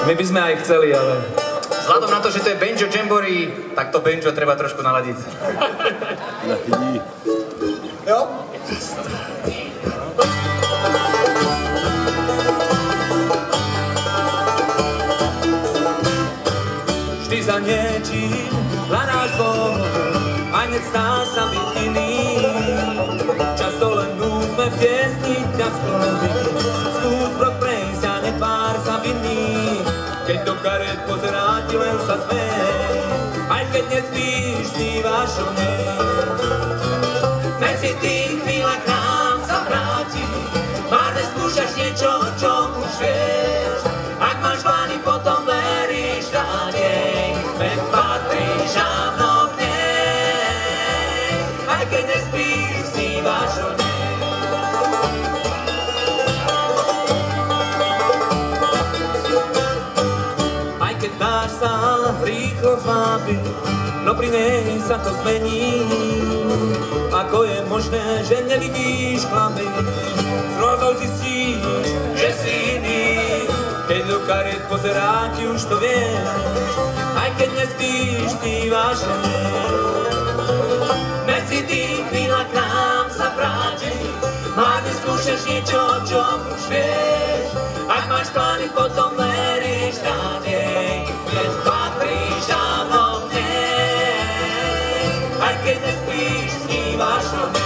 My by sme aj chceli, ale... Vzhľadom na to, že to je Banjo Jamboree, tak to banjo treba trošku naladiť. Jo? Vždy za niečím hľadáš Bohu, aj nestá sa byť iný. Často len úsmev v piesni ťa sklobí. Skús brok prejsť a netvár sa vinný. Keď do kariet pozerá, ti len sa smej. Aj keď nespíš, snívaš o nej. Medzi tých chvíľach nám sa vráti. Márne skúšaš niečo, o čom už vieš. Ak máš plány, potom veríš nádej. Veď patríš ávno k nej. Aj keď nespíš, snívaš o nej. Aj keď dáš sa rýchlo zvábiť, no pri nej sa to zmení. Ako je možné, že nevidíš klamy, zrazu zistíš, že si iný. Keď do kariet pozerá, ti už to vieš, aj keď nespíš, snívaš o nej. Medzi tých chvíľach k nám sa vráti, márne skúšaš niečo, o čom už vieš. Ak máš plány, potom veríš nádej, veď patríš ávno k nej. Aj keď nespíš, snívaš o nej.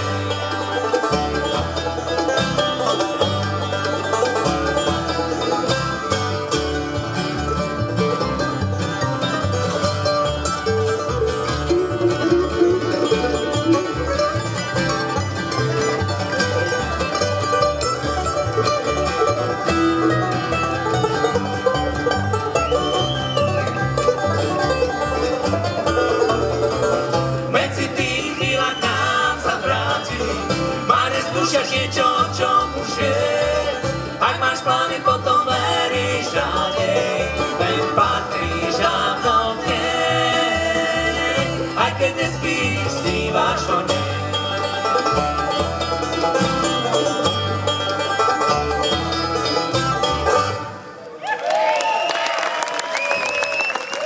Skúšaš niečo, o čom už vieš. Ak máš plány, potom veríš nádej, veď patríš ávno k nej. Aj keď nespíš, snívaš o nej.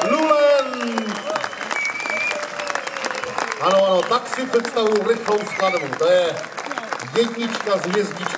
Lulen! Ano, tak si představuju rychlou skladbu. To je jednička z hvězdičky.